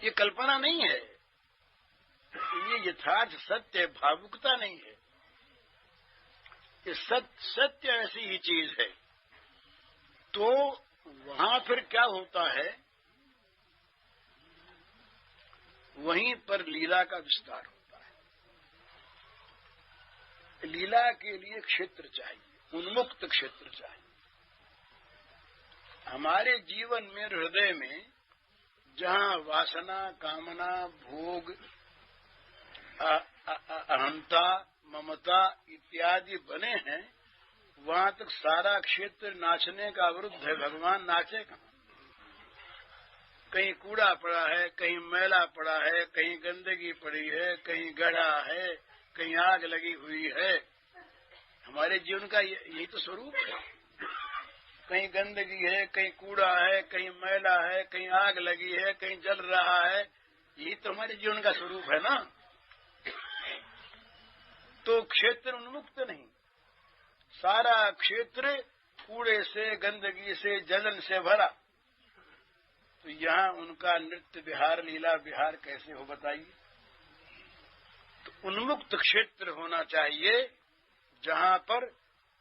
ये कल्पना नहीं है, ये यथार्थ सत्य भावुकता नहीं है। ये सत्य ऐसी ही चीज है। तो वहां फिर क्या होता है, वहीं पर लीला का विस्तार होता है। लीला के लिए क्षेत्र चाहिए, उन्मुक्त क्षेत्र चाहिए। हमारे जीवन में, हृदय में जहां वासना, कामना, भोग, अहंता, ममता इत्यादि बने हैं, वहां तक सारा क्षेत्र नाचने का अवरुद्ध है। भगवान नाचे कहां? कहीं कूड़ा पड़ा है, कहीं मैला पड़ा है, कहीं गंदगी पड़ी है, कहीं गढ़ा है, कहीं आग लगी हुई है। हमारे जीवन का यही तो स्वरूप है। कहीं गंदगी है, कहीं कूड़ा है, कहीं मैला है, कहीं आग लगी है, कहीं जल रहा है। यही तो हमारे जीवन का स्वरूप है ना। तो क्षेत्र उन्मुक्त नहीं, सारा क्षेत्र कूड़े से, गंदगी से, जलन से भरा। तो यहाँ उनका नृत्य विहार, लीला विहार कैसे हो बताइए? तो उन्मुक्त क्षेत्र होना चाहिए जहाँ पर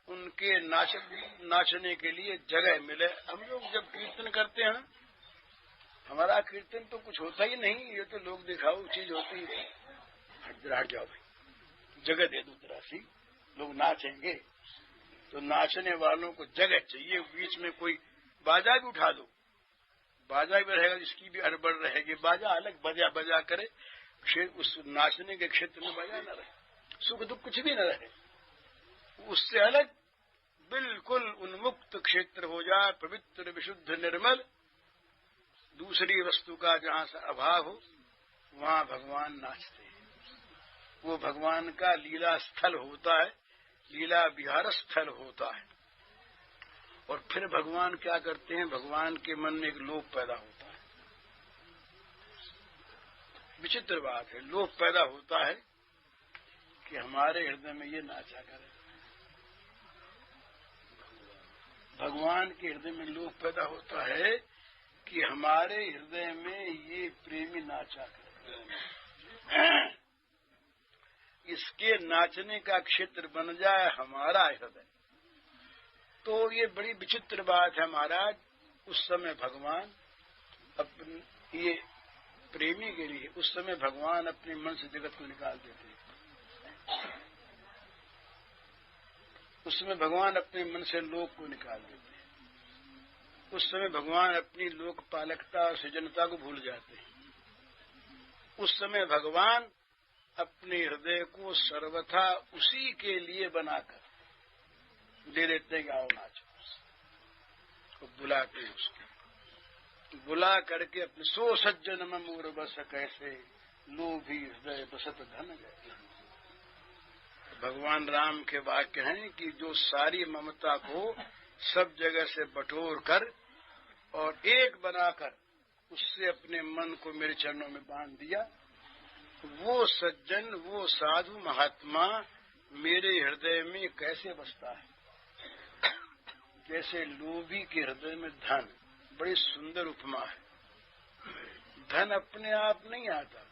उनके नाचने के लिए जगह मिले। हम लोग जब कीर्तन करते हैं, हमारा कीर्तन तो कुछ होता ही नहीं, ये तो लोग दिखाऊ चीज होती है। हट जाओ भाई, जगह दे दो जरा सी, लोग नाचेंगे। तो नाचने वालों को जगह चाहिए। बीच में कोई बाजा भी उठा दो, बाजा भी रहेगा, जिसकी भी अड़बड़ रहेगी। बाजा अलग बजा करे, उस नाचने के क्षेत्र में बाजा न रहे, सुख दुख कुछ भी न रहे। उससे अलग बिल्कुल उन्मुक्त क्षेत्र हो जाए, पवित्र, विशुद्ध, निर्मल, दूसरी वस्तु का जहां से अभाव हो, वहां भगवान नाचते हैं। वो भगवान का लीला स्थल होता है, लीला विहार स्थल होता है। और फिर भगवान क्या करते हैं, भगवान के मन में एक लोभ पैदा होता है। विचित्र बात है, लोभ पैदा होता है कि हमारे हृदय में ये नाचा करे। भगवान के हृदय में लोभ पैदा होता है कि हमारे हृदय में ये प्रेमी नाचा करे। इसके नाचने का क्षेत्र बन जाए हमारा हृदय। तो ये बड़ी विचित्र बात है महाराज। उस समय भगवान अपने ये प्रेमी के लिए, उस समय भगवान अपने मन से जगत को निकाल देते हैं। उस समय भगवान अपने मन से लोक को निकाल देते हैं। उस समय भगवान अपनी लोकपालकता और सृजनता को भूल जाते हैं। उस समय भगवान अपने हृदय को सर्वथा उसी के लिए बनाकर दे देते हैं कि आओ नाचो। तो बुलाते हैं उसको, बुला करके अपने सो सज्जन ममूर बस कैसे लोभी हृदय बसत धन गए। भगवान राम के वाक्य हैं कि जो सारी ममता को सब जगह से बटोर कर और एक बनाकर उससे अपने मन को मेरे चरणों में बांध दिया, वो सज्जन, वो साधु महात्मा मेरे हृदय में कैसे बसता है। जैसे लोभी के हृदय में धन। बड़ी सुंदर उपमा है। धन अपने आप नहीं आता,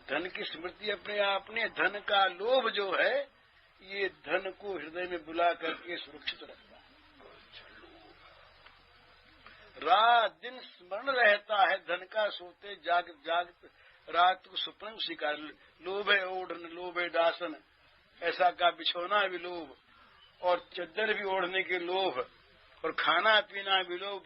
धन की स्मृति अपने आप नहीं। धन का लोभ जो है, ये धन को हृदय में बुला करके सुरक्षित रखता है। रात दिन स्मरण रहता है धन का, सोते जाग रात को स्वप्न शिकार। लोभ है ओढ़न, लोभ है डासन, ऐसा का बिछोना भी लोभ, और चद्दर भी ओढ़ने के लोभ, और खाना पीना भी लोभ,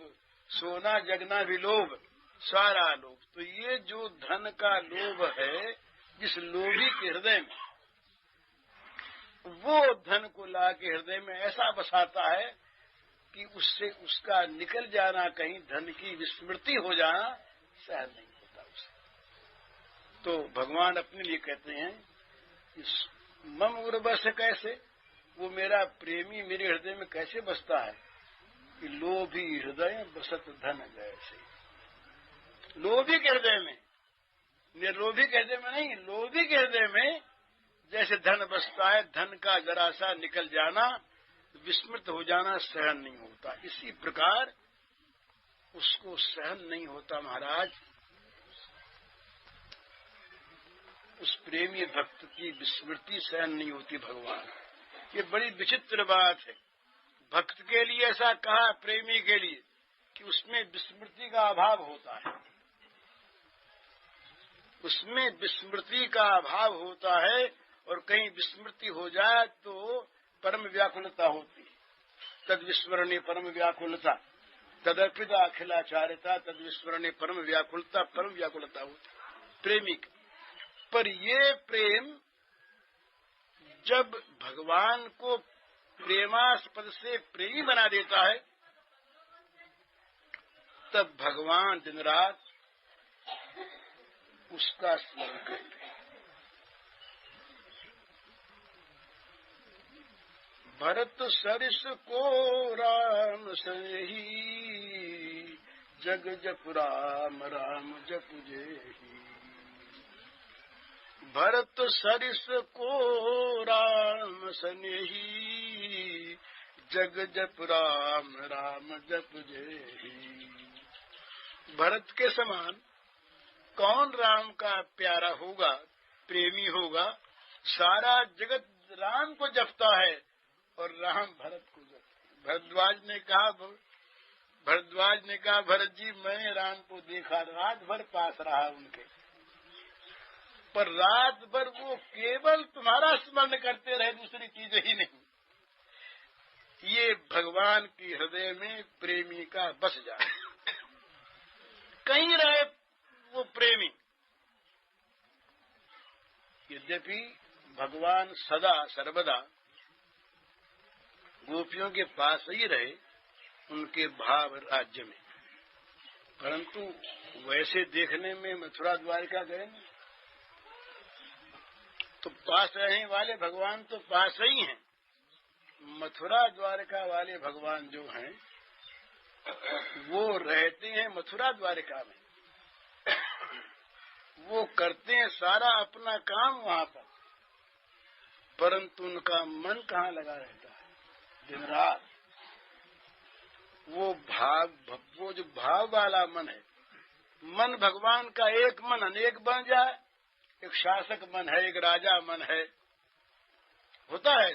सोना जगना भी लोभ, सारा लोभ। तो ये जो धन का लोभ है, जिस लोभी के हृदय में, वो धन को ला के हृदय में ऐसा बसाता है कि उससे उसका निकल जाना, कहीं धन की विस्मृति हो जाना सहन नहीं होता उसे। तो भगवान अपने लिए कहते हैं मम उर्वश कैसे, वो मेरा प्रेमी मेरे हृदय में कैसे बसता है कि लोभी हृदय बसत धन जैसे। लोभी के हृदय में, निर्लोभी के हृदय में नहीं, लोभी के हृदय में जैसे धन बसता है, धन का जरा सा निकल जाना, विस्मृत हो जाना सहन नहीं होता। इसी प्रकार उसको सहन नहीं होता महाराज। उस प्रेमी भक्त की विस्मृति सहन नहीं होती भगवान। ये बड़ी विचित्र बात है। भक्त के लिए ऐसा कहा, प्रेमी के लिए, कि उसमें विस्मृति का अभाव होता है। उसमें विस्मृति का अभाव होता है, और कहीं विस्मृति हो जाए तो परम व्याकुलता होती है। तद विस्मरणे परम व्याकुलता, तदर्पिता अखिलाचार्यता, तद विस्मरणे परम व्याकुलता होती प्रेमी की। पर ये प्रेम जब भगवान को प्रेमास्पद से प्रेमी बना देता है, तब भगवान दिन रात उसका स्मरण करते हैं। भरत सरिस को राम सही, जग जप राम राम जप जेहि। भरत सरिस को राम सनेही, जग जप राम राम जप जेहि। भरत के समान कौन राम का प्यारा होगा, प्रेमी होगा। सारा जगत राम को जपता है और राम भरत को जपता है। भरद्वाज ने कहा भरत जी, मैंने राम को देखा, रात भर पास रहा उनके, पर रात भर वो केवल तुम्हारा स्मरण करते रहे, दूसरी चीजें ही नहीं। ये भगवान की हृदय में प्रेमी का बस जाए। कहीं रहे वो प्रेमी। यद्यपि भगवान सदा सर्वदा गोपियों के पास ही रहे, उनके भाव राज्य में, परंतु वैसे देखने में मथुरा द्वारिका गए नहीं। तो पास रहने वाले भगवान तो पास ही हैं। मथुरा द्वारिका वाले भगवान जो हैं वो रहते हैं मथुरा द्वारिका में। वो करते हैं सारा अपना काम वहां पर, परंतु उनका मन कहाँ लगा रहता है दिन रात। वो जो भाव वाला मन है, मन भगवान का एक मन अनेक बन जाए। एक शासक मन है, एक राजा मन है, होता है।